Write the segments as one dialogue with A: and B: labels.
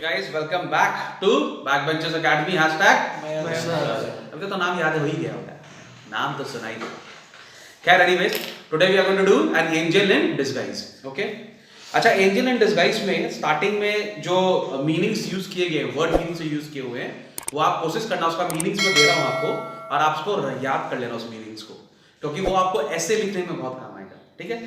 A: guys, welcome back to Backbenchers Academy #. अब तो नाम याद हो ही गया होगा, नाम तो सुना ही था। खैर anyways, today we are going to do an angel in disguise. Okay? अच्छा, angel in disguise में स्टार्टिंग में जो मीनिंग्स यूज किए गए, वर्ड मीनिंग्स यूज किए हुए हैं, वो आप कोशिश करना, उसका मीनिंग्स मैं दे रहा हूँ आपको, और आप उसको याद कर लेना उस मीनिंग्स को, क्योंकि वो आपको ऐसे लिखने में बहुत काम आएगा। ठीक है?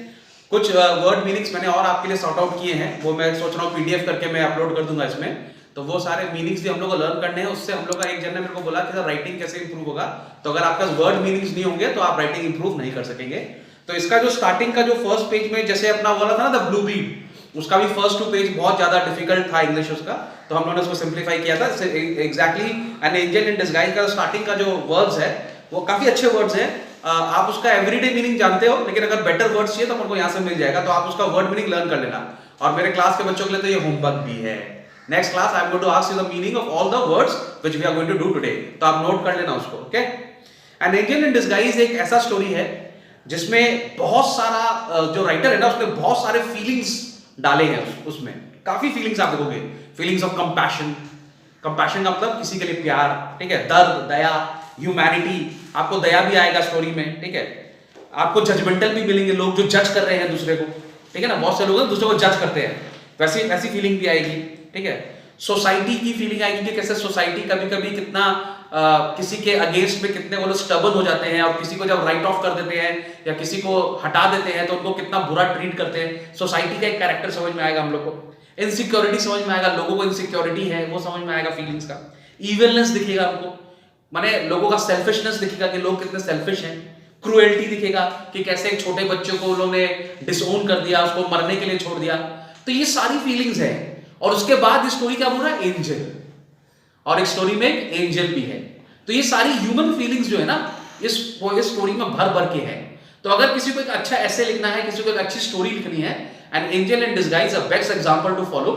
A: कुछ वर्ड मीनिंग्स मैंने और आपके लिए सॉर्ट आउट किए हैं, वो मैं सोच रहा हूँ पीडीएफ करके मैं अपलोड कर दूंगा इसमें। तो वो सारे मीनिंग्स भी हम लोग को लर्न करने हैं। उससे हम लोग का एक जन ने मेरे को बोला कि सर राइटिंग कैसे इंप्रूव होगा, तो अगर आपके पास वर्ड मीनिंग्स नहीं होंगे तो आप राइटिंग इंप्रूव नहीं कर सकेंगे। तो इसका जो स्टार्टिंग का जो फर्स्ट पेज में जैसे अपना बोला था ना, द ब्लू बीड, उसका भी फर्स्ट 2 पेज बहुत ज्यादा डिफिकल्ट था इंग्लिश उसका, तो हम लोगों ने उसको सिंप्लीफाई किया था। Exactly N angel in disguise का स्टार्टिंग का जो वर्ड्स है वो काफी अच्छे वर्ड्स हैं। आप उसका एवरीडे मीनिंग जानते हो, लेकिन अगर बेटर वर्ड्स चाहिए तो हमको यहाँ से मिल जाएगा, तो आप उसका वर्ड मीनिंग लर्न कर लेना। और मेरे क्लास के बच्चों के लिए तो ये होमवर्क भी है। Next class I am going to ask you the meaning of all the words which we are going to do today, तो आप नोट कर लेना उसको। Okay? An angel in disguise एक ऐसा स्टोरी है जिसमें बहुत सारा जो राइटर है ना, उसने बहुत सारे फीलिंग्स डाले हैं उसमें। काफी फीलिंग्स आप देखोगे, फीलिंग्स ऑफ कंपैशन, कंपैशन का मतलब किसी के लिए प्यार, ठीक है, दर्द, दया, ह्यूमैनिटी, आपको दया भी आएगा स्टोरी में। ठीक है? आपको जजमेंटल भी मिलेंगे, लोग जो जज कर रहे हैं दूसरे को, ठीक है ना, बहुत से लोग दूसरे को जज करते हैं, वैसी फीलिंग भी आएगी। ठीक है? सोसाइटी की फीलिंग आएगी कि कैसे सोसाइटी कभी कभी कितना किसी के अगेंस्ट में कितने वो लोग स्टबर्न हो जाते हैं, और किसी को जब राइट ऑफ कर देते हैं या किसी को हटा देते हैं तो उनको कितना बुरा ट्रीट करते हैं। सोसाइटी का एक कैरेक्टर समझ में आएगा हम लोग को। इनसिक्योरिटी समझ में आएगा, लोगों को इनसिक्योरिटी है वो समझ में आएगा फीलिंग्स का। इविलनेस दिखेगा हमको, माने लोगों का सेल्फिशनेस दिखेगा कि लोग कितने सेल्फिश हैं। क्रूएल्टी दिखेगा कि कैसे एक छोटे बच्चे को उन्होंने डिसओन कर दिया, उसको मरने के लिए छोड़ दिया। तो ये सारी फीलिंग्स हैं। और उसके बाद स्टोरी क्या बोल रहा है? एंजल, और एक स्टोरी में एक एंजल भी है। तो ये सारी ह्यूमन फीलिंग्स जो है ना, इस स्टोरी में भर भर के है। तो अगर किसी को एक अच्छा ऐसे लिखना है, किसी को एक अच्छी स्टोरी लिखनी है, an angel in disguise a best example to follow,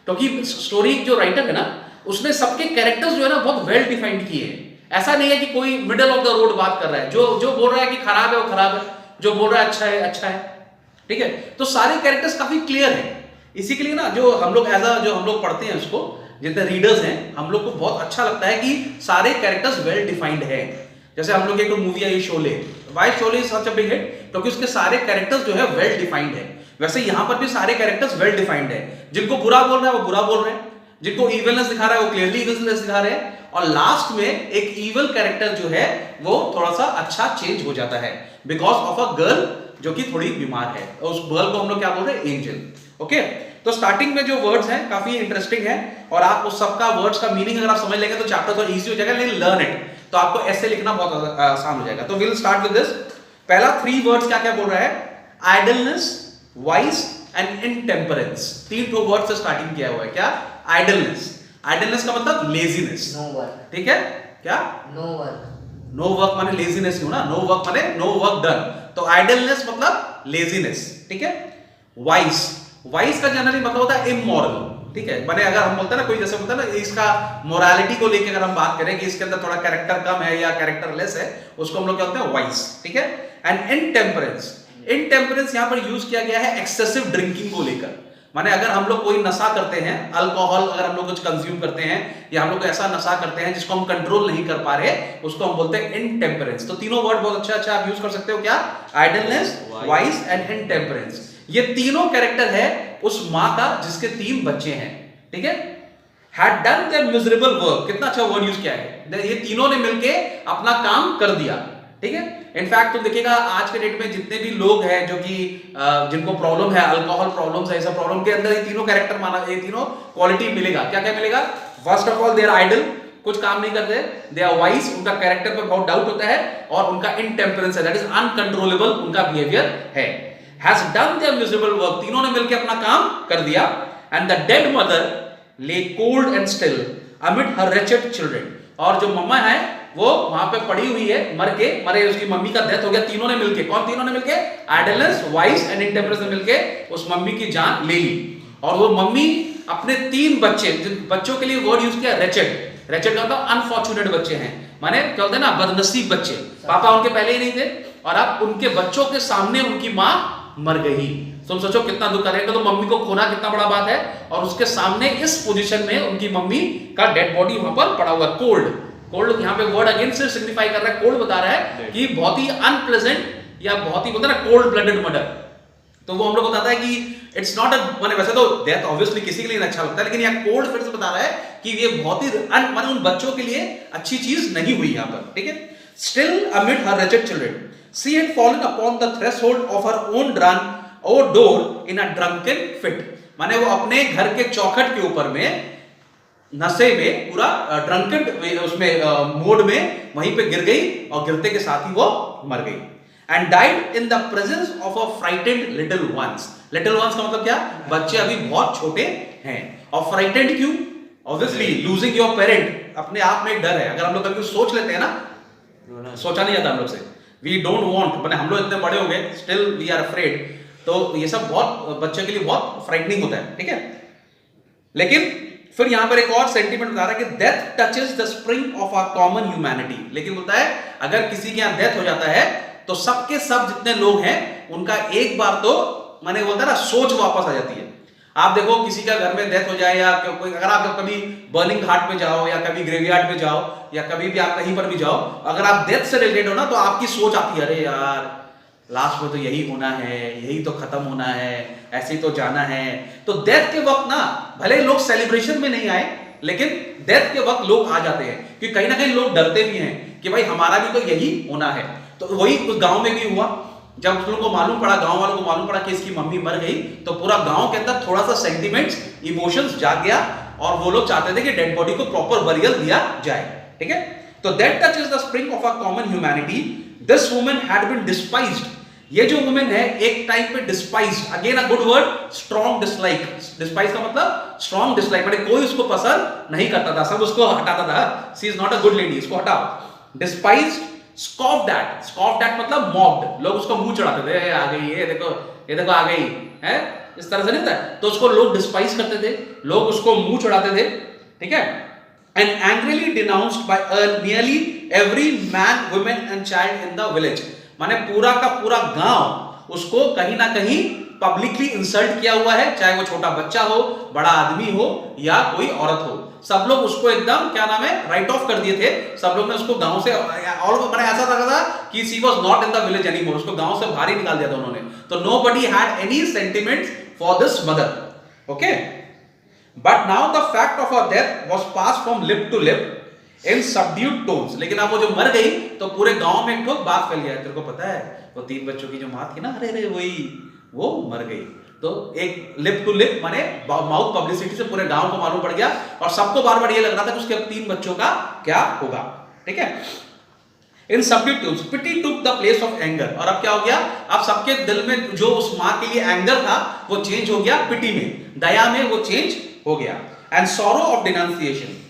A: क्योंकि स्टोरी जो राइटर है ना, उसने सबके कैरेक्टर्स जो है ना बहुत वेल डिफाइंड किए हैं। ऐसा नहीं है कि कोई मिडल ऑफ द रोड बात कर रहा है, जो बोल रहा है कि खराब है वो खराब है, जो बोल रहा है अच्छा है अच्छा है। ठीक है? तो सारे कैरेक्टर्स काफी क्लियर है। इसी के लिए ना जो हम लोग जो हम लोग पढ़ते हैं उसको, जितने रीडर्स हैं, हम लोग को बहुत अच्छा लगता है कि सारे कैरेक्टर्स वेल डिफाइंड है। जैसे हम लोग एक मूवी है ये Sholay, why Sholay is such a big hit, क्योंकि उसके सारे कैरेक्टर्स जो है वेल डिफाइंड है। वैसे यहाँ पर भी सारे कैरेक्टर्स वेल डिफाइंड है। जिनको बुरा बोल रहा है वो बुरा बोल रहे हैं, जिनको इविलनेस दिखा रहा है वो क्लियरली इविलनेस दिखा रहे हैं, और लास्ट में एक इविल कैरेक्टर जो है वो थोड़ा सा अच्छा चेंज हो जाता है बिकॉज ऑफ अ गर्ल जो कि थोड़ी बीमार है। उस गर्ल को हम लोग क्या बोल रहे हैं? एंजल। ओके? तो स्टार्टिंग में जो वर्ड्स हैं काफी इंटरेस्टिंग है, और आप उस सबका वर्ड्स का मीनिंग अगर आप समझ लेंगे तो चैप्टर तो इजी हो जाएगा, लेकिन लर्न इट, तो आपको ऐसे लिखना बहुत आसान हो जाएगा। तो विल स्टार्ट विद दिस। पहला 3 वर्ड्स क्या क्या बोल रहा है? Idleness, vice and intemperance. 3 word से स्टार्टिंग किया हुआ है। क्या? आइडलनेस। आइडलनेस का मतलब लेजीनेस।
B: No work.
A: ठीक है? क्या?
B: No work.
A: नो वर्क माने लेजीनेस क्यों ना, नो वर्क माने नो वर्क डन, तो आइडलनेस मतलब लेजीनेस। ठीक है? वाइस, वाइस का जनरली मतलब होता है इमोरल। ठीक है? माने अगर हम बोलते हैं ना, कोई जैसे बोलता है ना, इसका मोरालिटी को लेकर अगर हम बात करें कि इसके अंदर थोड़ा कैरेक्टर कम है या कैरेक्टर लेस है, उसको हम लोग क्या बोलते हैं? वाइस। ठीक है? एंड इनटेम्परेंस, इनटेम्परेंस यहां पर यूज किया गया है एक्सेसिव ड्रिंकिंग को लेकर। माने अगर हम लोग कोई नशा करते हैं, अल्कोहल अगर हम लोग कुछ कंज्यूम करते हैं, या हम लोग ऐसा नशा करते हैं जिसको हम कंट्रोल नहीं कर पा रहे, उसको हम बोलते हैं इनटेम्परेंस। तो तीनों वर्ड बहुत अच्छा आप यूज कर सकते हो। क्या? Idleness, vice and intemperance. ये तीनों कैरेक्टर है उस मां का जिसके 3 बच्चे हैं। ठीक है? had done their miserable work, कितना अच्छा वर्ड यूज किया है। ये तीनों ने मिलके अपना काम कर दिया। ठीक है? इनफैक्ट तुम देखिएगा आज के डेट में जितने भी लोग हैं जो कि जिनको प्रॉब्लम है, अल्कोहल प्रॉब्लम्स है, ऐसा प्रॉब्लम के अंदर ये तीनों कैरेक्टर माना, ये तीनों क्वालिटी मिलेगा। क्या क्या मिलेगा? First of all they are idle, कुछ काम नहीं करते। दे आर वाइस, उनका कैरेक्टर पे बहुत डाउट होता है, और उनका इनटेम्परेंस है, दैट इज अनकंट्रोलेबल उनका बिहेवियर है। Has done their miserable work, तीनों ने मिलकर अपना काम कर दिया। And the dead mother lay cold and still amid her wretched children, और जो मम्मा है वो वहां पे पड़ी हुई है, मरे उसकी मम्मी का डेथ हो गया। तीनों ने मिलके, कौन तीनों ने मिलके? आइडलनेस, वाइस एंड इनटेम्परेंस ने मिलके उस मम्मी की जान ले ली। और वो मम्मी अपने 3 बच्चे, जिन बच्चों के लिए वर्ड यूज किया रेचेड। रेचेड का मतलब अनफॉर्चुनेट बच्चे हैं, माने क्या होता है ना, बदनसीब बच्चे। पापा उनके पहले ही नहीं थे, और अब उनके बच्चों के सामने उनकी माँ मर गई। तुम सोचो कितना दुख करेगा, तो मम्मी को खोना कितना बड़ा बात है, और उसके सामने इस पोजीशन में उनकी मम्मी का डेड बॉडी वहां पर पड़ा हुआ है। कोल्ड, कोल्ड यहाँ पे वर्ड अगेन से सिग्निफाई कर रहा है, कोल्ड बता रहा है कि बहुत ही अनप्लेजेंट या बहुत ही बोलते हैं ना कोल्ड ब्लडेड मर्डर। तो वो हम लोग को बताता है कि इट्स नॉट अ, माने वैसे तो डेथ ऑब्वियसली किसी के लिए अच्छा लगता है, लेकिन यहाँ कोल्ड फिर से बता रहा है कि ये बहुत ही माने उन बच्चों के लिए अच्छी चीज नहीं हुई यहाँ पर, ठीक है। Still amid her wretched children she had fallen upon the threshold of her own door in a drunken fit, माने वो अपने घर के चौखट के ऊपर में नशे में पूरा ड्रंकन उसमें मोड में वहीं पे गिर गई, और गिरते के साथ ही वो मर गई। And died in the presence of a frightened little ones. Little ones का मतलब क्या? बच्चे अभी बहुत छोटे हैं। और frightened क्यों? Obviously losing your parent अपने आप में एक डर है। अगर हम लोग कभी सोच लेते हैं ना, सोचा नहीं जाता हम लोग से, we don't want, मैंने हम लोग इतने बड़े हो गए, still we are afraid, तो ये सब बहुत बच्चे के लिए बहुत फ्राइटनिंग होता है, ठीक है। लेकिन फिर यहां पर एक और सेंटीमेंट बता रहा है कि death touches the spring of our common humanity. लेकिन बोलता है अगर किसी के यहां डेथ हो जाता है तो सबके सब जितने लोग हैं उनका एक बार तो माने बोलता है ना सोच वापस आ जाती है। आप देखो किसी का घर में डेथ हो जाए, या कोई अगर आप कभी बर्निंग घाट पे जाओ, या कभी ग्रेवयार्ड में जाओ, या कभी भी आप कहीं पर भी जाओ, अगर आप डेथ से रिलेटेड हो ना, तो आपकी सोच आती है, अरे यार लास्ट में तो यही होना है, यही तो खत्म होना है, ऐसे ही तो जाना है। तो डेथ के वक्त ना भले लोग सेलिब्रेशन में नहीं आए, लेकिन डेथ के वक्त लोग आ जाते हैं, क्योंकि कहीं ना कहीं लोग डरते भी हैं कि भाई हमारा भी तो यही होना है। तो वही उस गांव में भी हुआ, जब उन लोगों को मालूम पड़ा, गांव वालों को मालूम पड़ा कि इसकी मम्मी मर गई, तो पूरा गांव के अंदर थोड़ा सा सेंटिमेंट्स, इमोशंस जाग गया, और वो लोग चाहते थे कि डेड बॉडी को प्रॉपर बरियल दिया जाए, ठीक है। तो that touch is the spring of our common humanity. This woman had been despised. ये जो वुमेन है एक टाइप पे despised, again a good word, strong dislike. Despise का मतलब स्ट्रॉन्ग डिसलाइक, मतलब कोई उसको पसंद नहीं करता था, सब उसको हटाता था। She is not a good lady, इसको हटाओ। Despised, scoffed at, scoffed at मतलब मॉक्ड, लोग उसको मुंह चढ़ाते थे, आ गई ये देखो आ गई है, इस तरह से नहीं था, तो उसको लोग डिस्पाइज करते थे, लोग उसको मुंह चढ़ाते थे, ठीक है। And angrily denounced bye nearly every man, women and child in the village, माने पूरा का पूरा गांव उसको कहीं ना कहीं पब्लिकली इंसल्ट किया हुआ है, चाहे वो छोटा बच्चा हो, बड़ा आदमी हो, या कोई औरत हो, सब लोग उसको एकदम क्या नाम है राइट ऑफ कर दिए थे। सब लोग ने उसको गांव से, और मैंने ऐसा लगा था कि she was not in the village anymore, उसको गांव से बाहर ही निकाल दिया था उन्होंने। तो nobody had any sentiments for this mother, okay. But now the fact of her death was passed from lip to lip in subdued tones. लेकिन अब वो जो मर गई तो पूरे गांव में एक ठोक बात फैल गया, तेरे को पता है वो 3 बच्चों की जो मां थी ना, अरे वही वो मर गई। तो एक लिप टू लिप माने माउथ पब्लिसिटी से पूरे गांव को मालूम पड़ गया, और सबको बार बार ये लग रहा था कि उसके 3 बच्चों का क्या होगा, ठीक है। In subdued tones pity took the place of anger. और अब क्या हो गया, अब सबके दिल में जो उस मां के लिए एंगर था वो चेंज हो गया पिटी में, दया में वो चेंज हो गया। And sorrow of denunciation.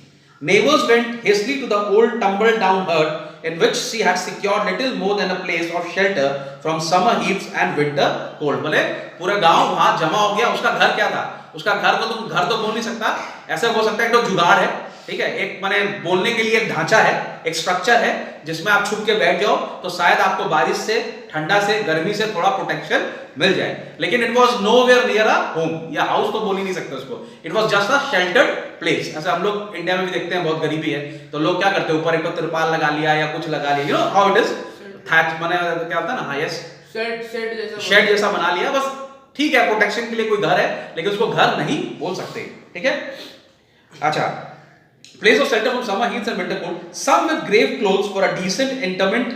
A: Neighbors went hastily to the old tumble down hut in which she had secured little more than a place of shelter from summer heats and winter cold। बोले पूरा गांव वहां जमा हो गया। उसका घर क्या था, उसका घर को तुम घर तो बोल नहीं सकता, ऐसा हो सकता है तो जुगाड़ है, ठीक है, एक माने बोलने के लिए एक ढांचा है, एक स्ट्रक्चर है जिसमें आप छुप के बैठ जाओ तो शायद आपको बारिश से, ठंडा से, गर्मी से थोड़ा प्रोटेक्शन मिल जाए। लेकिन it was nowhere near a home, या हाउस तो बोल ही नहीं सकते उसको, it was just a sheltered place. ऐसे हम लोग इंडिया में भी देखते हैं, बहुत गरीबी है तो लोग क्या करते हैं, ऊपर एक तो तिरपाल लगा लिया या कुछ लगा लिया, you know how it is, thatch माने क्या होता है ना, हाईएस्ट शेड जैसा बना लिया, बस ठीक है, प्रोटेक्शन के लिए कोई घर है, लेकिन उसको घर नहीं बोल सकते, ठीक है। अच्छा, place of shelter from summer heats and winter cold, some with grave clothes for a decent interment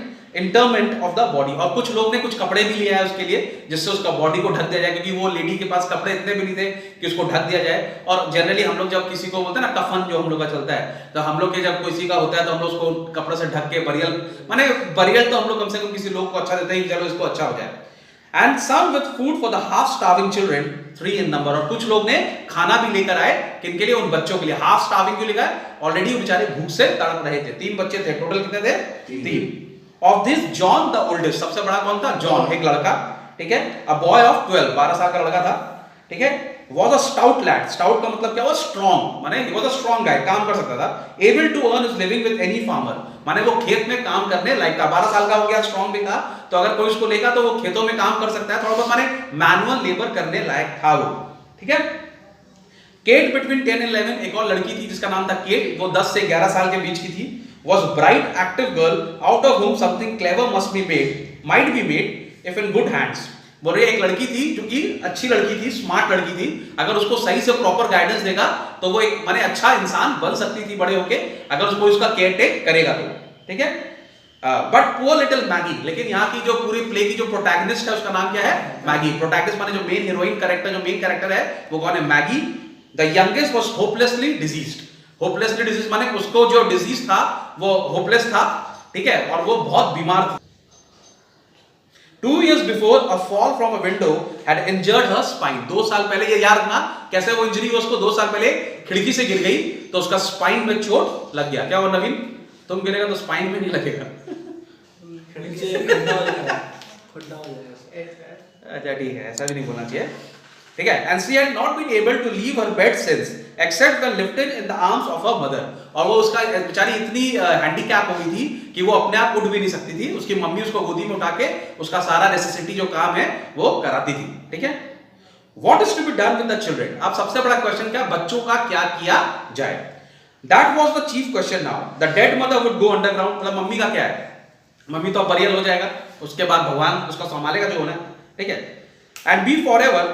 A: of the body। और कुछ लोग ने कुछ कपड़े भी लिया है उसके लिए, जिससे उसका बॉडी को ढक दिया जाए, क्योंकि वो लेडी के पास कपड़े इतने भी नहीं थे कि उसको ढक दिया जाए। और जनरली हम लोग जब किसी को बोलते हैं ना कफन, जो हम लोग का चलता है, तो हम लोग के जब किसी का होता है तो हम लोग उसको कपड़े से ढक के बरियल, माने बरियल तो हम लोग कम से कम किसी लोग को अच्छा देते हैं, चलो इसको अच्छा हो जाए। And some with food for the half-starving children, 3 in number। और कुछ लोग ने खाना भी लेकर आए, किनके लिए, उन बच्चों के लिए। हाफ स्टार्विंग क्यों लिखा है, ऑलरेडी वो बेचारे भूख से तड़प रहे थे। 3 बच्चे थे, टोटल कितने थे, 3। Of this John the oldest, सबसे बड़ा कौन था, जॉन, एक लड़का, ठीक है, a boy of 12, 12 साल का लड़का था, ठीक है। was a stout lad. Stout का मतलब क्या हुआ? Strong. माने he was a strong guy, काम कर सकता था. Able to earn his living with any farmer. माने वो खेत में काम करने लायक था. 12 साल का हो गया, strong भी था, तो अगर कोई उसको लेगा तो वो खेतों में काम कर सकता है. थोड़ा बहुत माने मैनुअल लेबर करने लायक था वो. ठीक है. केट बिटवीन 10 and 11, एक और लड़की थी जिसका नाम था केट, वो 10 से 11 साल के बीच की थी. Was bright, active girl, out of whom something clever might be made if in good hands. बोल रही एक लड़की थी जो कि अच्छी लड़की थी, स्मार्ट लड़की थी, अगर उसको सही से प्रॉपर गाइडेंस देगा तो वो एक माने अच्छा इंसान बन सकती थी बड़े होके, अगर उसको उसका केयर टेक करेगा तो. ठीक है. बट पुअर लिटिल मैगी, लेकिन यहाँ की जो पूरी प्ले की जो प्रोटैगनिस्ट है उसका नाम क्या है? मैगी. प्रोटैगनिस्ट माने जो मेन हीरोइन कैरेक्टर, जो मेन कैरेक्टर है वो कौन है? Maggi. The youngest was hopelessly diseased. Hopelessly disease माने उसको जो डिजीज था वो होपलेस था. ठीक है. और वो बहुत बीमार थी. 2 years before, a fall from a window had injured her spine. 2 साल पहले, ये याद रखना कैसे वो इंजरी हुई उसको. 2 साल पहले खिड़की से गिर गई तो उसका स्पाइन में चोट लग गया. क्या हुआ नवीन? तुम गिरेगा तो स्पाइन में नहीं लगेगा. खिड़की से खड्डा हो जाएगा. अच्छा ठीक है, ऐसा भी नहीं बोलना चाहिए. ठीक है. And she had not been able to leave her bed since, except when lifted in the arms of her mother. और वो उसका बेचारी इतनी हैंडीकैप हो गई थी कि वो अपने आप उठ भी नहीं सकती थी. उसकी मम्मी उसको गोदी में उठा के उसका सारा नेसेसिटी जो काम है वो कराती थी. ठीक है. What is to be done with the children? अब सबसे बड़ा क्वेश्चन क्या? बच्चों का क्या किया जाए? That was the chief question now. The dead mother would go underground. मतलब मम्मी का क्या है? मम्मी तो बरियल हो जाएगा, उसके बाद भगवान उसका संभालेगा जो होना है. ठीक है. And be forever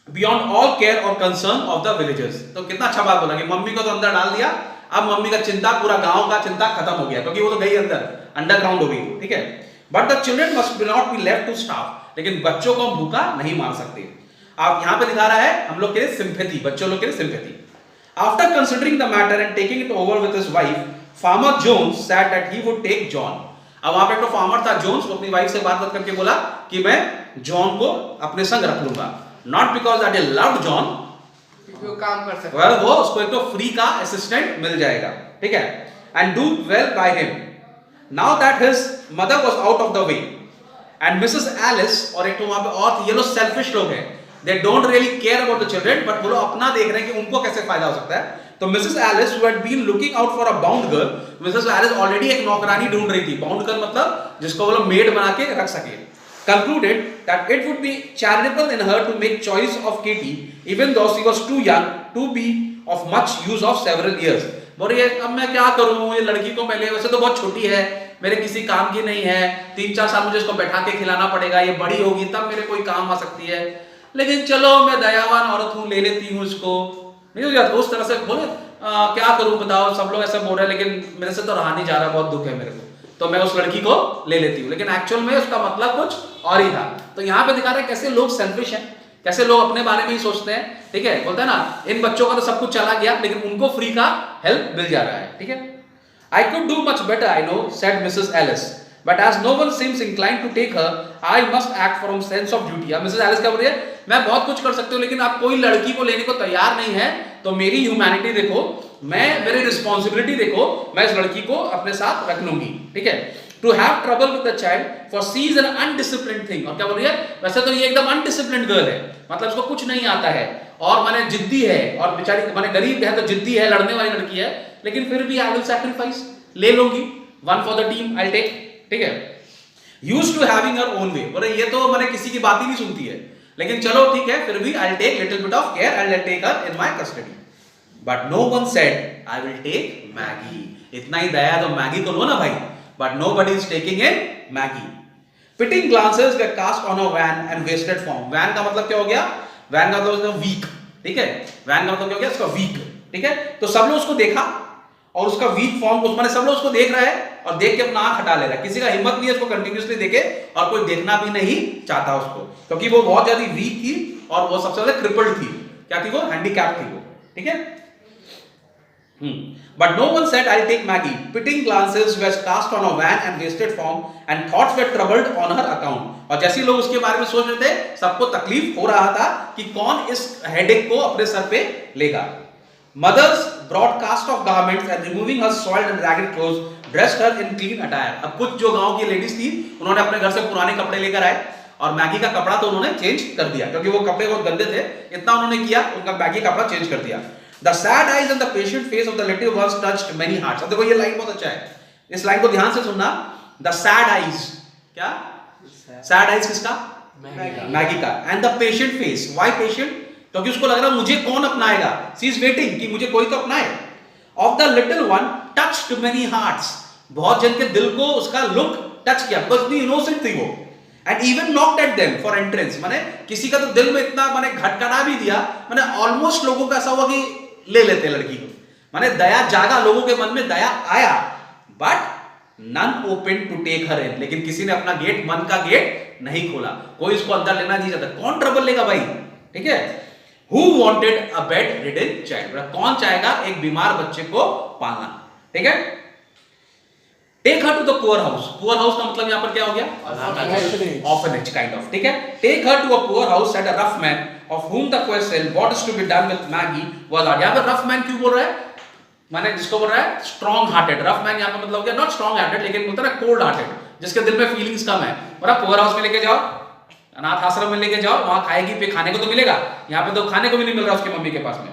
A: beyond all care or concern of the villagers. तो कितना अच्छा बात बोला कि मम्मी को तो अंदर डाल दिया, अब मम्मी का चिंता, पूरा गांव का चिंता खत्म हो गया क्योंकि वो तो गई अंदर, अंडरग्राउंड हो गई. ठीक है. But the children must not be left to starve. लेकिन बच्चों को हम भूखा नहीं मार सकते. आप यहां पे दिखा रहा है हम लोग के लिए सिंपैथी, बच्चों लोग के लिए sympathy. After considering the matter and taking it over with his wife, farmer Jones said that he would take John. अब वहां पे तो फार्मर था जोन्स, वो अपनी वाइफ से बात करके बोला कि मैं जॉन को अपने संग रख लूंगा. Not because that he loved John, क्योंकि वो काम कर सकता है. वो उसको एक तो फ्री का असिस्टेंट मिल जाएगा. ठीक है. And do well by him. Now that his mother was out of the way, and Mrs. Alice और एक तो वहाँ पे और ये लोग selfish लोग हैं. They don't really care about the children, but वो लोग अपना देख रहे हैं कि उनको कैसे फायदा हो सकता है. तो Mrs. Alice who had been looking out for a bound girl, Mrs. Alice already एक नौकरानी ढूंढ रही थी. Bound girl मतलब जिसको वो लोग मेड बना के रख सके. Concluded that it would be charitable in her to make choice of Katie, even though she was too young to be of much use of several years. बोले अब मैं क्या करूं, ये लड़की को पहले वैसे तो बहुत छोटी है, मेरे किसी काम की नहीं है, 3-4 साल मुझे इसको बैठा के खिलाना पड़ेगा, ये बड़ी होगी तब मेरे कोई काम आ सकती है, लेकिन चलो मैं दयावान औरत हूँ, ले लेती हूँ इसको. नहीं हो जाता उस तरह से. बोले क्या करूं बताओ, सब लोग ऐसा बोल रहे हैं लेकिन मेरे से तो रहा नहीं जा रहा, बहुत दुख है मेरे को, तो मैं उस लड़की को ले लेती हूँ. लेकिन एक्चुअल में उसका मतलब कुछ और ही था. तो यहाँ पे दिखा रहा है कैसे लोग सेल्फिश हैं, कैसे लोग अपने बारे में ही सोचते हैं. ठीक है. बोलते हैं ना इन बच्चों का तो सब कुछ चला गया लेकिन उनको फ्री का हेल्प मिल जा रहा है. ठीक है. I could do much better, I know, said Mrs. Alice. But as no one seems inclined to take her, I must act from sense of duty. अब Mrs. Alice क्या बोल रही है? मैं बहुत कुछ कर सकती हूँ लेकिन आप कोई लड़की को लेने को तैयार नहीं है, तो मेरी ह्यूमैनिटी देखो, मैं मेरी रिस्पॉन्सिबिलिटी देखो, मैं इस लड़की को अपने साथ रख लूंगी. ठीक है. To have trouble with the child, for she is an undisciplined thing. और क्या बोल रही है? वैसे तो ये एकदम undisciplined girl है, मतलब इसको कुछ नहीं आता है और माने जिद्दी है और बेचारी माने गरीब है तो जिद्दी है, लड़ने वाली लड़की है, लेकिन फिर भी I will sacrifice, ले लूंगी, one for the team, I'll take. ठीक है. Used to having her own way. बोले ये तो माने किसी की बात ही नहीं सुनती है, लेकिन चलो ठीक है, फिर भी I'll take little bit of care and I'll take her in my custody. But no one said I will take Maggie. इतना ही दया तो मैगी को लो ना भाई. But nobody is taking in Maggie. Pitying glances were cast on her wan and wasted form. Wan का मतलब क्या हो गया? Wan का मतलब weak. ठीक है. Wan का मतलब क्या हो गया? उसका weak. ठीक है. तो सब लोग उसको देखा और उसका weak form, उसमें सब लोग उसको देख रहे हैं और देख के अपना आंख हटा ले रहा है. किसी का हिम्मत नहीं है उसको कंटिन्यूसली देखे और कोई देखना भी नहीं चाहता उसको, क्योंकि वो बहुत ज्यादा वीक थी और वो सबसे ज्यादा क्रिपल्ड थी. क्या थी वो? हैंडीकैप थी वो. ठीक है. But no one said I'll take Maggie. Pitying glances were cast on her wan and wasted form, and thoughts were troubled on her account. और जैसे लोग उसके बारे में सोच रहे थे, सबको तकलीफ हो रहा था कि कौन इस हेडेक को अपने सर पे लेगा. Mothers brought cast off garments and removing her soiled and ragged clothes, dressed her in clean attire. अब कुछ जो गांव की लेडीज थी, उन्होंने अपने घर से पुराने कपड़े लेकर आए और मैगी का कपड़ा तो उन्होंने चेंज कर दिया क्योंकि वो कपड़े बहुत गंदे थे, इतना उन्होंने किया, उनका मैगी का कपड़ा चेंज कर दिया। The sad eyes and the patient face of the little ones touched many hearts. अब देखो ये लाइन बहुत अच्छा है, इस लाइन को ध्यान से सुनना। The sad eyes, क्या sad eyes किसका? मैगी का। And the patient face, why patient? क्योंकि उसको लग रहा मुझे कौन अपनाएगा, she is waiting कि मुझे कोई तो अपनाए। Of the little one touched many hearts, बहुत जन के दिल को उसका लुक टच किया, because इतनी innocent थी वो। And even knocked at them for entrance, माने किसी का तो दिल में इतना माने घटकना भी दिया, माने ऑलमोस्ट लोगों का ऐसा हुआ कि ले लेते लड़की को, माने दया जागा, लोगों के मन में दया आया, but none opened to take her in, लेकिन किसी ने अपना गेट, मन का गेट नहीं खोला, कोई इसको अंदर लेना नहीं चाहता। कौन ट्रबल लेगा भाई, ठीक है। Who wanted a bed-ridden child, कौन चाहेगा एक बीमार बच्चे को पालना, ठीक है। Take her to the poor house, poor house का मतलब यहाँ पर क्या हो गया, orphanage kind of, ठीक है। Take her to a poor house, said a rough man, of whom the question what is to be done with Maggie was asked। यहाँ पर rough man क्यों बोल रहा है, माने जिसको बोल रहा है स्ट्रॉन्ग हार्टेड, रफ मैन यहाँ पे मतलब क्या, नॉट स्ट्रॉन्ग हार्टेड लेकिन बोलता है ना कोल्ड हार्टेड, जिसके दिल में फीलिंग्स कम है। बोला पुअर हाउस में लेके जाओ, अनाथ आश्रम में लेके जाओ, वहां खाएगी पे खाने को तो मिलेगा, यहाँ पे तो खाने को भी नहीं मिल रहा उसकी मम्मी के पास में।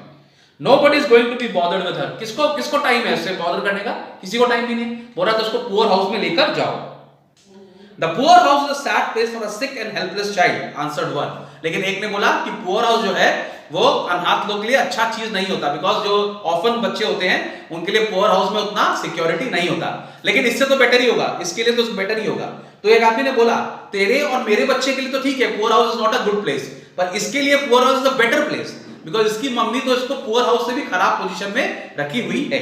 A: Nobody is going to be bothered with her, किसको टाइम है इससे बॉदर करने का, किसी को टाइम भी नहीं। बोला तो उसको पुअर हाउस में लेकर जाओ। The poor house is a sad place for a sick and helpless child, answered one। लेकिन एक ने बोला कि पुअर हाउस जो है वो अनाथ लोग के लिए अच्छा चीज नहीं होता, बिकॉज जो ऑफन बच्चे होते हैं उनके लिए पुअर हाउस में उतना सिक्योरिटी नहीं होता, लेकिन इससे तो बेटर ही होगा, इसके लिए तो बेटर ही होगा। तो एक आदमी ने बोला तेरे और मेरे बच्चे के लिए तो ठीक है poor house is not a good place, पर इसके लिए poor house is a better place, because इसकी मम्मी तो इसको पुअर हाउस से भी खराब पोजीशन में रखी हुई है।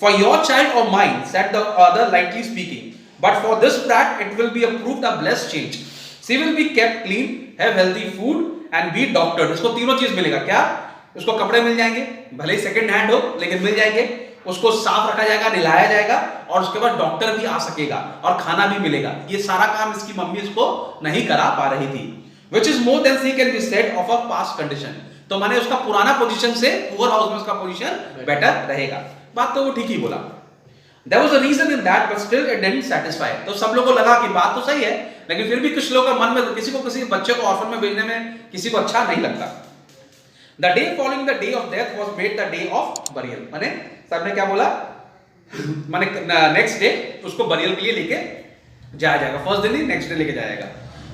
A: For your child or mine, said the other lightly speaking, but for this brat it will be approved a blessed change. She will be kept clean, have healthy food and be doctored। इसको तीनों चीज मिलेगा, क्या, उसको कपड़े मिल जाएंगे, भले ही second hand हो लेकिन मिल जाएंगे, उसको साफ रखा जाएगा, नहलाया जाएगा, और उसके बाद डॉक्टर भी आ सकेगा और खाना भी मिलेगा। ये सारा काम इसकी मम्मी इसको नहीं करा पा रही थी। Which is more than she can be said of a past condition। तो माने उसका पुराना पोजीशन से पुअर हाउस में उसका पोजीशन बेटर रहेगा। बात तो वो ठीक ही बोला। There was a reason in that, but still it didn't satisfy। तो सब लोगों को लगा कि बात तो सही है, लेकिन फिर भी कुछ लोगों का मन में किसी बच्चे को ऑर्फन में भेजने में किसी को अच्छा नहीं लगता। The day following the day of death was made the day of burial। माने सबने क्या बोला, माने नेक्स्ट डे उसको बरियल के लिए लेके जाया जाएगा, फर्स्ट दिन ही नेक्स्ट डे लेके जाएगा।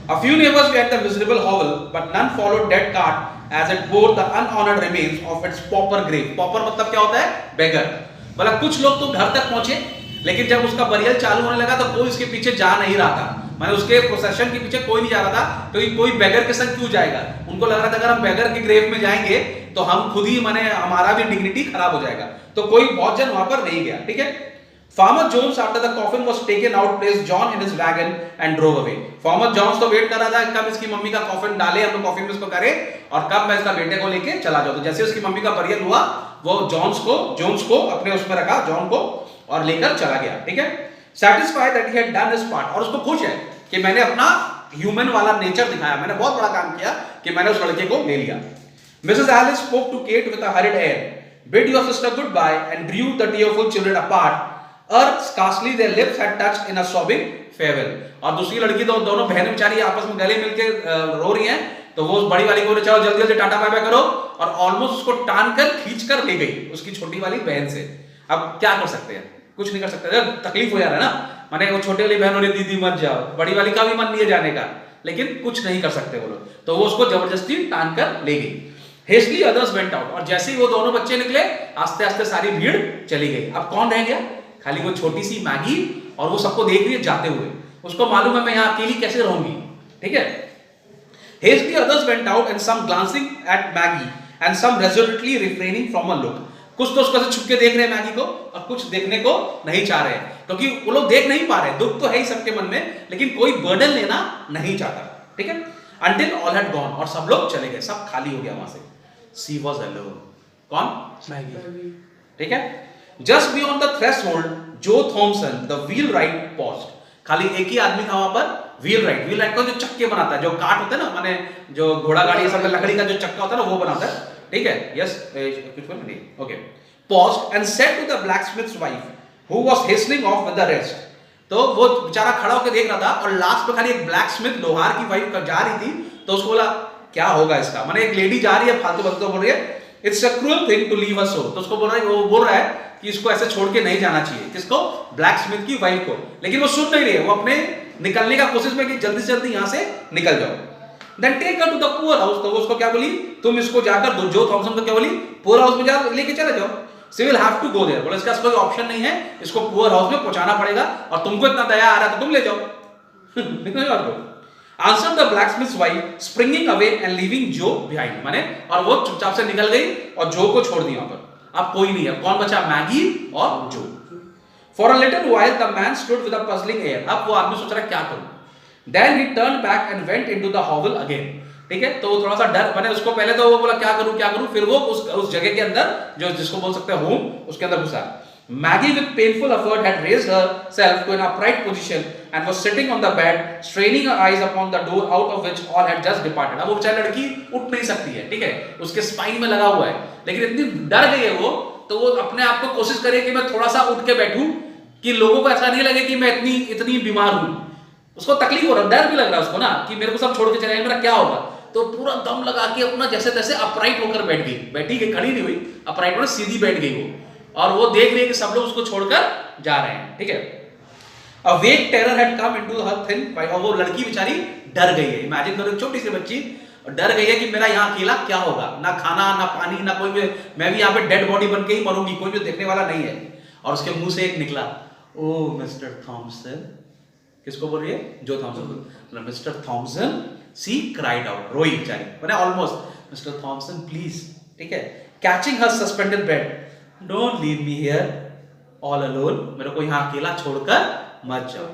A: A few neighbors were at the miserable hovel, but none followed dead cart as it bore the unhonored remains of its pauper grave। pauper मतलब क्या होता है, बेगर। बोला कुछ लोग तो घर तक पहुंचे, लेकिन जब उसका बरियल चालू होने लगा तो कोई उसके पीछे जा नहीं रहा था, माने उसके प्रोसेशन के पीछे कोई नहीं जा रहा था, क्योंकि कोई बेगर के संग क्यों जाएगा। उनको लग रहा था अगर हम बेगर के ग्रेव में जाएंगे तो हम खुद ही माने हमारा भी डिग्निटी खराब हो जाएगा, तो कोई बहुत जन वहां पर नहीं गया, ठीक है। Farmer Jones, after the coffin was taken out, placed John in his wagon and drove away। Farmer Jones तो वेट कर रहा था कब इसकी मम्मी का कॉफिन डाले, हम लोग कॉफिन में इसको करे और कब मैं इसका बेटे को लेके चला जाऊं। तो जैसे उसकी मम्मी का बरियल हुआ, वो जोन्स को अपने उसमें रखा, जॉन को, और लेकर चला गया, ठीक है। Satisfied that he had done his part, और उसको खुश है कि मैंने अपना ह्यूमन वाला नेचर दिखाया, मैंने बहुत बड़ा काम किया कि मैंने उस लड़के को ले लिया। Mrs. Alice spoke to Kate with a hurried air, bid your sister goodbye and drew the tearful children apart। Scarcely their lips had touched in a sobbing farewell। और दूसरी लड़की तो दोनों बहनें बेचारी आपस में गले मिलके रो रही हैं, तो वो उस बड़ी वाली को चलो जल्दी जल्दी टाटा बाय बाय करो, और ऑलमोस्ट उसको टान कर खींच कर ले गई उसकी छोटी वाली बहन से। अब क्या कर सकते हैं, कुछ नहीं कर सकते, तकलीफ हो जा रहा है ना, माने वो छोटी वाली बहन हो रही दीदी मत जाओ, बड़ी वाली का भी मन नहीं है जाने का, लेकिन कुछ नहीं कर सकते वो लोग, तो वो उसको जबरदस्ती टान कर ले गई। Hastily others went out, और जैसे ही वो दोनों बच्चे निकले आस्ते आस्ते सारी भीड़ चली गई। अब कौन रह गया, खाली वो छोटी सी मैगी, और वो सबको देख रही है जाते हुए, उसको मालूम है मैं यहाँ अकेली कैसे रहूंगी, ठीक है। Hastily others went out, and some glancing at Maggie and some resolutely refraining from a look। कुछ तो उसको छुप के देख रहे हैं मैगी को, और कुछ देखने को नहीं चाह रहे हैं, क्योंकि वो लोग देख नहीं पा रहे, दुख तो है ही सबके मन में, लेकिन कोई बर्डन लेना नहीं चाहता, ठीक है। Until all had gone, और सब लोग चले गए, सब खाली हो गया वहां से। She was alone। कौन, मैगी, ठीक है। Just beyond the threshold, Joe Thompson, the wheelwright, paused। खाली एक ही आदमी था वहां पर, wheelwright को जो चक्के बनाता है, जो काट होता है ना, माने जो घोड़ा गाड़ी सब लकड़ी का जो चक्का होता है ना, वो बनाता है, ठीक है। Yes, कुछ बोल नहीं, okay। Paused and said to the blacksmith's wife, who was hastening off with the rest, तो वो बेचारा खड़ा होकर देख रहा था और लास्ट में खाली एक ब्लैक स्मिथ लोहार की वाइफ जा रही थी, तो उसको बोला क्या होगा इसका, माने एक लेडी जा रही है फालतू फालतू बोल रही है it's a cruel thing to leave a soul, तो उसको बोल रहा है कि इसको ऐसे छोड़ के नहीं जाना चाहिए, किसको, ब्लैक स्मिथ की वाइफ को, लेकिन वो सुन नहीं रही है, वो अपने निकलने का कोशिश में कि जल्दी से जल्दी यहां से निकल जाओ। Then take her to the poor house, तो वो उसको क्या बोली, तुम इसको जाकर जो थॉमसन को क्या बोली, पुअर हाउस में जा लेके चले जाओ, she will have to go there, बोले इसका कोई ऑप्शन नहीं है, इसको पुअर हाउस में पहुंचाना पड़ेगा और तुमको इतना दया आ रहा है तो तुम ले जाओ। Answered the blacksmith's wife, springing away and leaving Joe behind, माने और वो चुपचाप से निकल गई और जो को छोड़ दिया वहां पर। अब कोई नहीं है, कौन बचा, मैगी और जो। For a little while the man stood with a puzzling air, अब वो आदमी सोच रहा है क्या करूं। Then he turned back and went into the hovel again, ठीक है, तो थोड़ा सा डर बने उसको, पहले तो वो बोला क्या करूं, फिर वो उस जगह के अंदर जो जिसको बोल सकते हैं होम, उसके अंदर घुसा। Maggie with painful effort had raised herself to an upright position and was sitting on the bed, straining her eyes upon the door out of which all had just departed. अब वो बेचारी लड़की उठ नहीं सकती है, ठीक है, उसके स्पाइन में लगा हुआ है, लेकिन इतनी डर गई है वो, तो वो अपने आप को कोशिश करे कि मैं थोड़ा सा उठ के बैठूं कि लोगों को ऐसा नहीं लगे कि मैं इतनी बीमार हूं। उसको तकलीफ हो रहा, डर भी लग रहा है उसको ना कि मेरे को सब छोड़ के चले जाएंगे, मेरा क्या होगा, तो पूरा दम लगा के अपना जैसे तैसे अपराइट होकर बैठी गई, खड़ी नहीं हुई, अपराइट होकर सीधी बैठ गई वो, और वो देख रही है कि सब लोग उसको छोड़कर जा रहे हैं, ठीक है। A vague terror had come into her thin body, और वो लड़की बेचारी डर गई है। इमेजिन करो छोटी सी बच्ची डर गई है कि मेरा यहाँ अकेला क्या होगा, ना खाना ना पानी ना कोई, मैं भी यहाँ पे डेड बॉडी बन के ही मरूंगी, कोई भी देखने वाला नहीं है। और उसके मुंह से एक निकला, ओ मिस्टर थॉमसन, किसको बोल रही है, जो Thomson, mister Thomson, she cried out, रोई बेचारी, मैंने ऑलमोस्ट, मिस्टर थॉमसन प्लीज, ठीक है, catching her suspended breath, don't leave me here all alone, मेरे को यहाँ अकेला छोड़कर मत जाओ।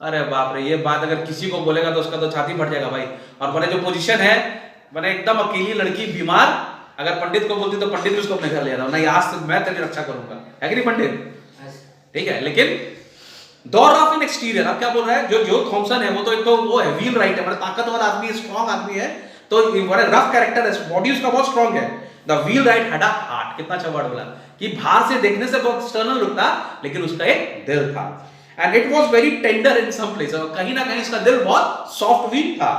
A: अरे बाप रे, ये बात अगर किसी को बोलेगा तो उसका तो छाती फट जाएगा भाई। और मैंने जो पोजीशन है, मैंने एकदम अकेली लड़की बीमार, अगर पंडित को बोलती तो पंडित भी उसको अपने घर ले जाता, नहीं आज से मैं तेरी रक्षा करूंगा, है कि नहीं पंडित, ठीक है। लेकिन दौर ऑफ इन एक्सटीरियर, अब क्या बोल रहा है, जो थॉमसन है वो तो एक तो वो है व्हील राइट है, मतलब ताकतवर आदमी है, स्ट्रॉन्ग आदमी है, तो बड़ा रफ कैरेक्टर है, बॉडी उसका बहुत स्ट्रॉन्ग है। The wheel right had a heart, कितना अच्छा वर्ड बोला, कि बाहर से देखने से बहुत एक्सटर्नल लुक था, लेकिन उसका एक दिल था। And it was very tender in some place, और कहीं ना कहीं इसका दिल बहुत सॉफ्ट भी था।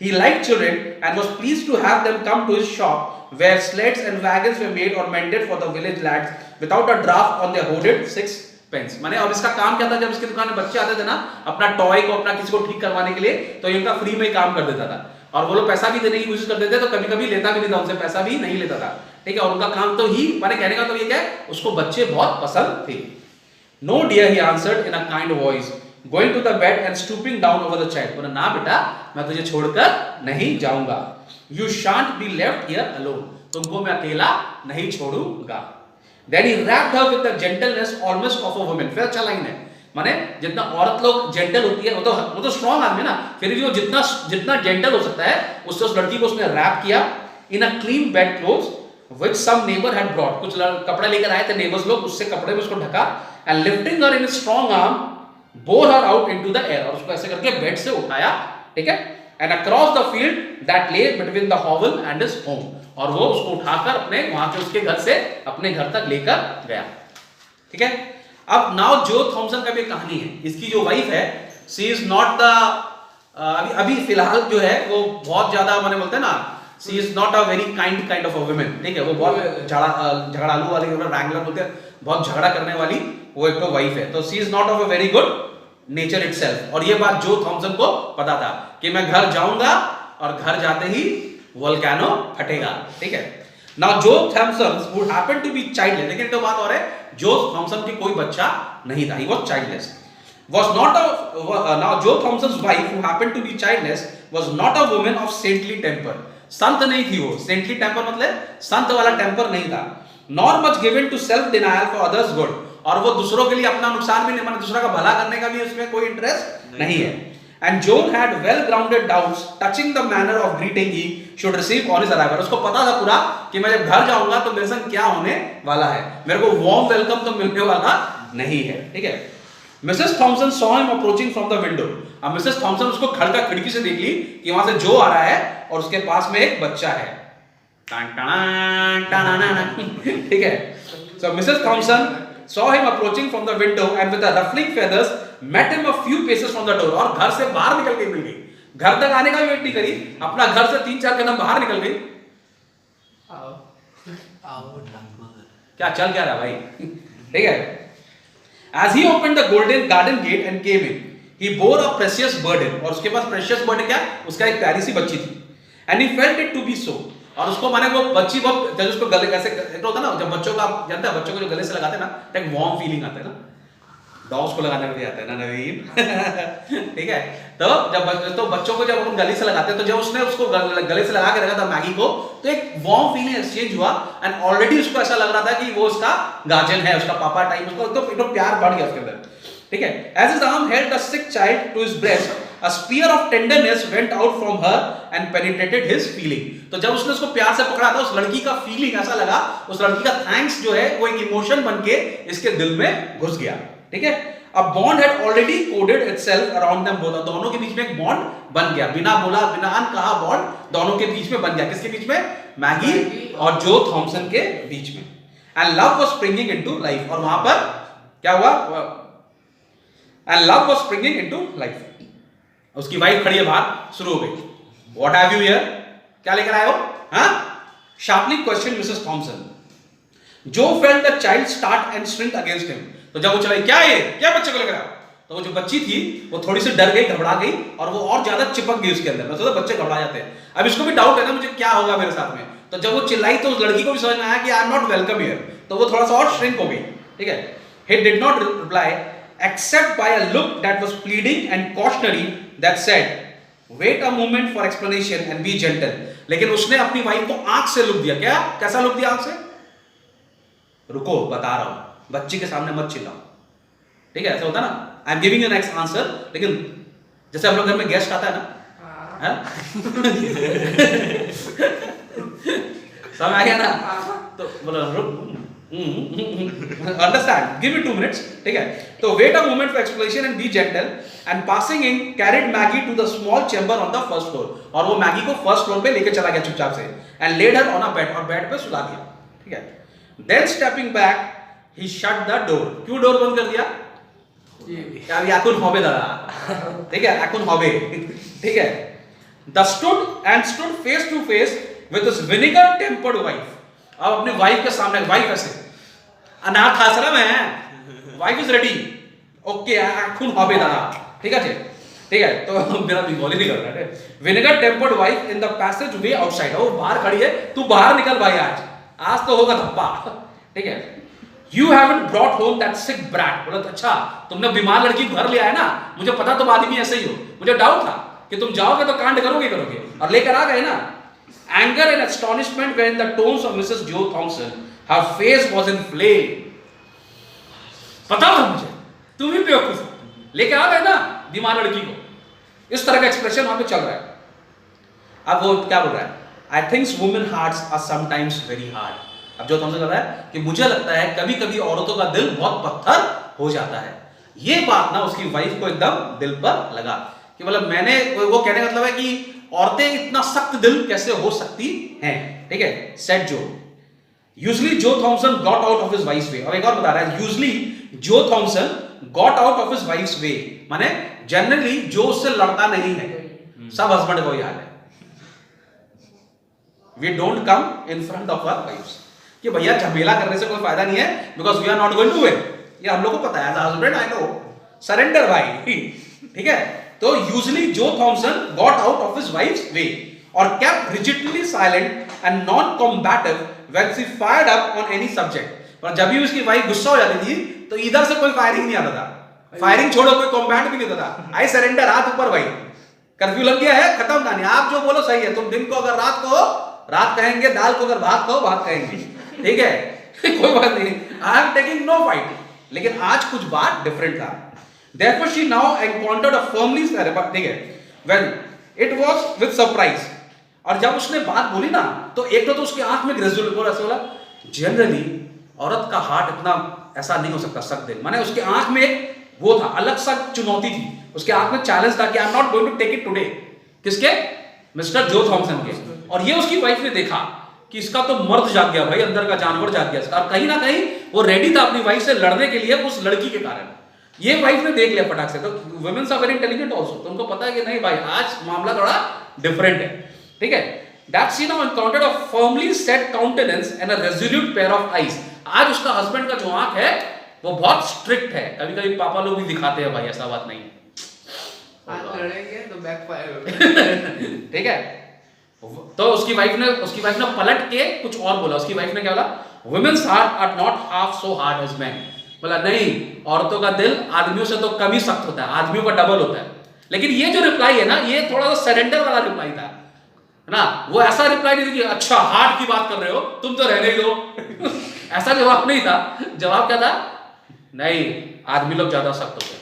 A: He liked children and was pleased to have them come to his shop, where sleds and wagons were made or mended for the village lads without a draft on their hoarded 6 pence. माने अब इसका काम क्या था, जब इसकी दुकान में बच्चे आते थे ना अपना टॉय को अपना किसी को ठीक करवाने के लिए, तो इनका फ्री में काम कर देता था, और वो लोग पैसा भी देने की कोशिश करते थे, तो कभी कभी लेता भी नहीं था उनसे, पैसा भी नहीं लेता था, ठीक है। और उनका काम तो ही, माने कहने का तो ये क्या है, उसको बच्चे बहुत पसंद थे। No dear, he answered in a kind voice, going to the bed and stooping down over the child. बोला ना बेटा, मैं तुझे छोड़कर नहीं जाऊंगा। You shan't be left here alone. तुमको मैं अकेला नहीं छोड़ूंगा। Then he wrapped her with the gentleness almost of a woman. फिर अच्छा लाइन है, माने जितना औरत लोग जेंटल होती है, वो तो स्ट्रॉन्ग आदमी ना, फिर भी वो जितना जेंटल हो सकता है, उससे उस लड़की को उसने रैप किया in a clean bed clothes which some neighbor had brought. कुछ कपड़े लेकर आए थे नेबर्स लोग, उससे कपड़े में उसको ढका, and lifting her in his strong arm bore her out into the air, और उसको ऐसे करके बेड से उठाया, ठीक है, and across the field that lay between the hovel and his home, और वो उसको उठाकर अपने वहां के उसके घर से अपने घर तक लेकर गया, ठीक है। अब नाउ जो थॉमसन का भी कहानी है, इसकी जो वाइफ है, शी इज नॉट द, अभी फिलहाल जो है वो बहुत ज्यादा, मैंने बोलते हैं ना, she is not a very kind of a woman, ठीक है, वो बहुत झगड़ालू वाली, रैंगलर बोलते हैं, बहुत झगड़ा करने वाली वो एक तो वाइफ है, तो she is not of a very good nature itself. और ये बात जो थॉमसन को पता था कि मैं घर जाऊंगा और घर जाते ही वोल्केनो फटेगा, ठीक है। Now Joe Thomson would happen to be childless, लेकिन तो बात और है, जो थॉमसन की कोई बच्चा नहीं था, he was childless, was not a now Joe Thompson's wife who happened to be childless was not a woman of saintly temper. संत नहीं थी वो, saintly temper मतलब संत वाला टेम्पर नहीं था, nor much given to self denial for others good, और वो दूसरों के लिए अपना नुकसान भी नहीं, मतलब दूसरा का भला करने का भी उसमें कोई इंटरेस्ट नहीं है। And Joe had well grounded doubts touching the manner of greeting he should receive on his arrival. उसको पता था पूरा कि मैं जब घर जाऊंगा तो मेरे संग क्या होने वाला है, मेरे को वार्म वेलकम तो मिलने वाला नहीं है, ठीक है। Mrs. Thompson saw him approaching from the window. अब मिसेस थॉमसन उसको खड़का खिड़की से देख ली कि वहां से जो आ रहा है और उसके पास में एक बच्चा है, ठीक है। So Mrs. Thompson saw him approaching from the window and with the ruffling feathers met him a few paces from the door, और घर से बाहर निकल के मिल गई, घर तक आने का भी वेट नहीं करी, अपना घर से 3-4 कदम बाहर निकल गई। क्या चल क्या रहा भाई, ठीक है। As he opened the golden garden gate and came in, he bore a precious burden, और उसके पास precious burden क्या, उसका एक प्यारी सी बच्ची थी, and he felt it to be so, और उसको माने वो बच्ची बहुत, जब उसको गले कैसे एक होता ना, जब बच्चों का आप जानते हैं बच्चों को जो गले से लगाते हैं ना, तो एक वार्म फीलिंग आता है ना, डॉग्स को लगाने में भी आता है ना नवीन, ठीक है। तो जब बच्चों को जब हम गले से लगाते हैं, तो जब उसने उसको गले से लगा के रखा था मैगी को, तो एक वार्म फीलिंग एक्सचेंज हुआ, एंड ऑलरेडी उसको ऐसा लग रहा था कि वो उसका गार्जियन है, उसका पापा टाइप, उसको एकदम प्यार बढ़ गया उसके अंदर, ठीक है। As his arm held a sick child to his breast, a spear of tenderness went out from her and penetrated his feeling. तो जब उसने उसको प्यार से पकड़ा था, उस लड़की का फीलिंग ऐसा लगा, उस लड़की का थैंक्स जो है वो एक इमोशन बन के इसके दिल में घुस गया, ठीक है। A bond had already coded itself around them both, दोनों के बीच में एक बॉन्ड बन गया, बिना बोला बिना अनकहा बॉन्ड दोनों के बीच में बन गया। किसके बीच में? मैगी और जो थॉमसन के बीच में। And love was springing into life, और वहां पर क्या हुआ? And love was springing into life. उसकी वाइफ खड़ी है बाहर, शुरू हो गई, What have you here? क्या लेकर आए हो? हाँ? Sharply questioned Mrs. Thompson. Joe felt the child start and shrink against him. तो जब वो चलाई, क्या ये? क्या बच्चे को लेकर आए? तो वो जो बच्ची थी, वो थोड़ी सी डर गई, घबरा गई, और वो और ज्यादा चिपक गई उसके अंदर। तो बच्चे घबरा जाते हैं। अब इसको भी डाउट है ना, मुझे क्या होगा मेरे साथ में। तो जब वो चिल्लाई, तो उस लड़की को भी समझ में आया कि I am not welcome here. तो वो थोड़ा सा और श्रिंक हो गई, ठीक है। He did not reply except by a look that was pleading and cautionary that said, wait a moment for explanation and be gentle. लेकिन उसने अपनी वाइफ को आंख से लुक दिया। क्या? कैसा लुक दिया आंख से? रुको, बता रहा हूं, बच्ची के सामने मत चिल्लाओ, ठीक है। ऐसा होता है ना, I am giving you next answer, लेकिन जैसे हम लोग घर में गेस्ट आता है ना, समझ आ गया ना, तो बोलो अंडरस्टैंड, गिव मी 2 minutes, ठीक है। तो wait a moment for explanation and be gentle, and passing in carried Maggie to the small chamber on the first floor, और वो मैगी को फर्स्ट फ्लोर पे लेके चला गया चुपचाप से, and laid her on a bed, और बेड पे सुला दिया, ठीक है। Then stepping back he shut the door. क्यों डोर बंद कर दिया? क्या याकुन होबे दादा, ठीक है, याकुन होबे, ठीक है। The stood face to face with his vinegar tempered wife. अब अपनी वाइफ के सामने, वाइफ ऐसे अनाथ आश्रम है, वाइफ इज रेडी, ओके, याकुन होबे दादा, ठीक है, ठीक है। तो मेरा बंगाली नहीं कर रहा है। Vinegar tempered wife in the passage way outside, वो बाहर खड़ी है, तू बाहर निकल भाई, आज तो होगा धप्पा, ठीक है। You haven't brought home that sick brat. बोला, अच्छा तुमने बीमार लड़की घर ले आया ना, मुझे पता तुम आदमी ऐसे ही हो, मुझे डाउट था कि तुम जाओगे तो कांड करोगे, और लेकर आ गए ना। Anger and astonishment were in the tones of Mrs. Joe Thompson. Her face was in flame. पता था मुझे, तुम ही बेवकूफ हो, लेके आ गए ना बीमार लड़की को, इस तरह का एक्सप्रेशन वहां पे चल रहा है। अब वो क्या बोल रहा है? I think women hearts are sometimes very hard. अब जो थॉमसन कर रहा है कि मुझे लगता है कभी कभी औरतों का दिल बहुत पत्थर हो जाता है। ये बात ना उसकी वाइफ को एकदम दिल पर लगा कि मतलब मैंने, वो कहने का मतलब है कि औरतें इतना सख्त दिल कैसे हो सकती हैं, ठीक है। Said Joe usually Joe Thomson got out of his wife's way. अब एक और बता रहा है, usually Joe Thomson got out of his wife's way, माने जनरली जो उससे लड़ता नहीं है, सब हस्बैंड को ही हाल है। We don't come in front of our wives, कि भैया झमेला करने से कोई फायदा नहीं है, because we are not going to win. ये हम लोग को पता है, as a husband I know, surrender भाई, ठीक है। तो usually Joe Thomson got out of his wife's way और kept rigidly silent and non combative when she fired up on any subject. पर जब भी उसकी वाइफ गुस्सा हो जाती थी, तो इधर से कोई फायरिंग नहीं आता था, फायरिंग छोड़ो, कोई कॉम्बैट भी नहीं होता था। आई सरेंडर, हाथ ऊपर भाई, कर्फ्यू लग गया है, खत्म कहानी, आप जो बोलो सही है। तुम दिन को अगर रात कहो रात कहेंगे, दाल को अगर भात कहो भात कहेंगे, ठीक है, कोई बात नहीं, I am taking no fight. लेकिन आज कुछ बात डिफरेंट था। Therefore she now encountered a firmly, ठीक है, when it was with surprise। और जब उसने बात बोली ना, तो एक तो उसकी आंख में ग्रेजुअल बोला, ऐसा बोला, जनरली औरत का हार्ट इतना ऐसा नहीं हो सकता सख्त दिल, माने उसके आंख में एक वो था, अलग सा चुनौती थी, उसके आंख में चैलेंज था कि I am not going to take it today. किसके? मिस्टर जो थॉमसन के। और ये उसकी वाइफ ने देखा कि इसका तो मर्द जाग गया भाई, अंदर का जानवर जाग गया इसका, और कहीं ना कहीं वो रेडी था अपनी वाइफ से लड़ने के लिए उस लड़की के कारण। ये वाइफ ने देख लिया फटाक से, तो womens are very intelligent also, तो उनको पता है कि नहीं भाई आज मामला थोड़ा डिफरेंट है, ठीक है। That she now encountered a firmly set countenance and a resolute pair of eyes. आज उसका हस्बैंड का जो आंख है वो बहुत स्ट्रिक्ट है, कभी कभी पापा लोग भी दिखाते हैं भाई, ऐसा बात नहीं है,
B: लड़ेंगे तो बैकफायर होगा।
A: ठीक है। तो उसकी वाइफ ने पलट के कुछ और बोला, उसकी वाइफ ने क्या बोला, women's heart are not half so hard as man. बोला नहीं, औरतों का दिल आदमियों से तो कम ही सख्त होता है, आदमियों का डबल होता है। लेकिन ये जो रिप्लाई है ना, ये थोड़ा सा सरेंडर वाला रिप्लाई था ना, वो ऐसा रिप्लाई नहीं कि अच्छा हार्ट की बात कर रहे हो तुम तो रहने ही दो ऐसा जवाब नहीं था। जवाब क्या था, नहीं आदमी लोग ज्यादा सख्त होते हैं।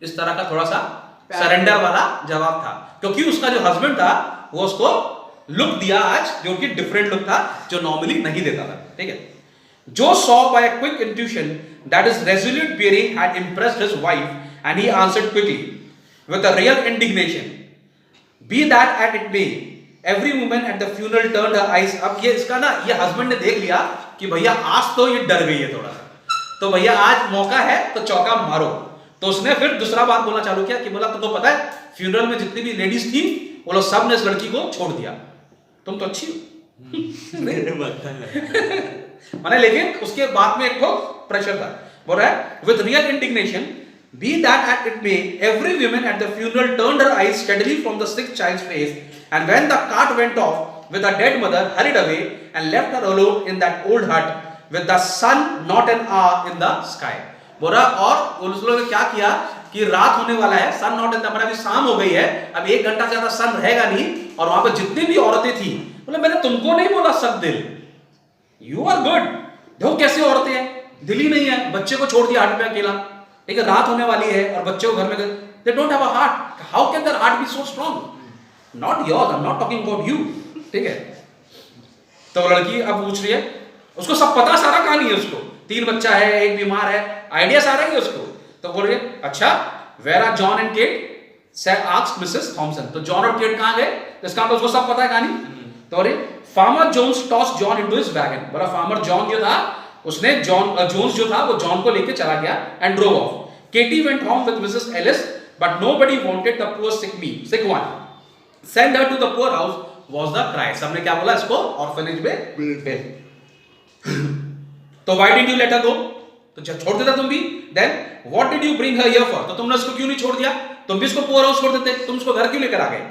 A: इस तरह का थोड़ा सा सरेंडर वाला जवाब था, क्योंकि उसका जो हस्बैंड था वो उसको लुक दिया आज, जो कि डिफरेंट लुक था, जो नॉर्मली नहीं देता था, ठीक है। जो saw by a quick intuition that his resolute bearing had impressed his wife, and he answered quickly with a real indignation, be that as it may, every woman at the funeral turned her eyes up। ये इसका ना, ये husband ने देख लिया कि भैया आज तो ये डर गई है थोड़ा सा, तो भैया आज मौका है तो चौका मारो। तो उसने फिर दूसरा बात बोलना चालू किया कि बोला तुमको पता है फ्यूनरल में जितनी भी लेडीज थी वो लोग सब ने इस लड़की को छोड़ दिया, तुम तो अच्छी हो माने। लेकिन उसके बाद में एक तो प्रेशर था, बोल रहा है with real indignation, be that as it may, every woman at the funeral turned her eyes steadily from the sick child's face, and when the cart went off with the dead mother, hurried away and left her alone in that old hut with the sun not an hour in the sky। बोला और उस लोगों ने क्या किया कि रात होने वाला है, सन नॉट इन द, अभी शाम हो गई है, अब 1 घंटा ज्यादा सन रहेगा नहीं, और वहां पे जितनी भी औरतें थी, बोले मैंने तुमको नहीं बोला सब दिल, यू आर गुड, देखो कैसी औरतें हैं, दिल ही नहीं है, बच्चे को छोड़ दिया हार्ट पे अकेला, ठीक है, रात होने वाली है और बच्चे को घर में, they don't have a heart, how can their heart be so strong, not yours, I am not talking about you, ठीक है। तो लड़की अब पूछ रही है, उसको सब पता, सारा कहानी है, उसको 3 बच्चा है, 1 बीमार है, आइडिया सारा ही है उसको। तो बोल रही है अच्छा where are John and Kate, sir asked Mrs Thomson, तो जॉन और केट कहां गए, इसका मतलब उसको सब पता है कहानी। तो बोल रही farmer Jones toss John into his wagon, बोला फार्मर जॉन जो था उसने जोन्स जो था वो जॉन को लेके चला गया and drove off. Katie went home with Mrs Ellis but nobody wanted the poor sick one, send her to the poor house was the cry. सबने क्या बोला, इसको ऑर्फनेज में भेज। तो why did you let her go, तो जब छोड़ देता तुम भी, then what did you bring her here for, तो तुमने उसको क्यों नहीं छोड़ दिया, तुम भी इसको पुअर हाउस छोड़ देते, तुम उसको घर क्यों लेकर आ गए।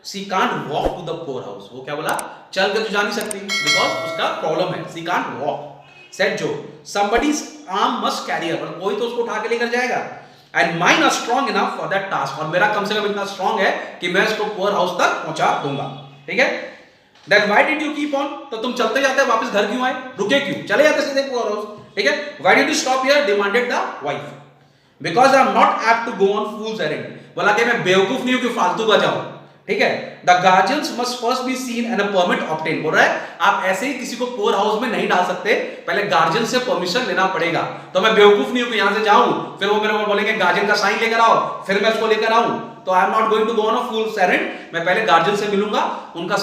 A: She can't walk to the poor house, वो क्या बोला, चल के तो जा नहीं सकती, बिकॉज उसका प्रॉब्लम है, सी कांट वॉक। सेड जो somebody's arm must carry her, कोई तो उसको उठा के लेकर जाएगा, and mine are strong enough for that task, और मेरा कम से कम इतना स्ट्रांग है कि मैं इसको पुअर हाउस तक पहुंचा दूंगा, ठीक है। Then why did you keep on, तो तुम चलते जाते वापस घर क्यों आए, रुके क्यों, चले जाते सीधे पुअर हाउस, ठीक है। Why did you stop here, demanded the wife, because I am not apt to go on fool's errand, बोला कि मैं बेवकूफ नहीं हूं कि फालतू का जाऊं, ठीक है। The guardians must first be seen and a permit obtained, बोल रहा है आप ऐसे ही किसी को पुअर हाउस में नहीं डाल सकते, पहले गार्जियन से परमिशन लेना पड़ेगा। तो मैं बेवकूफ नहीं हूं कि यहां से जाऊं फिर वो मेरे को बोलेंगे गार्जियन का साइन लेकर आओ, फिर मैं उसको लेकर आऊं, तो I am not going to go on a fool's errand, मैं पहले गार्जियन से मिलूंगा, उनका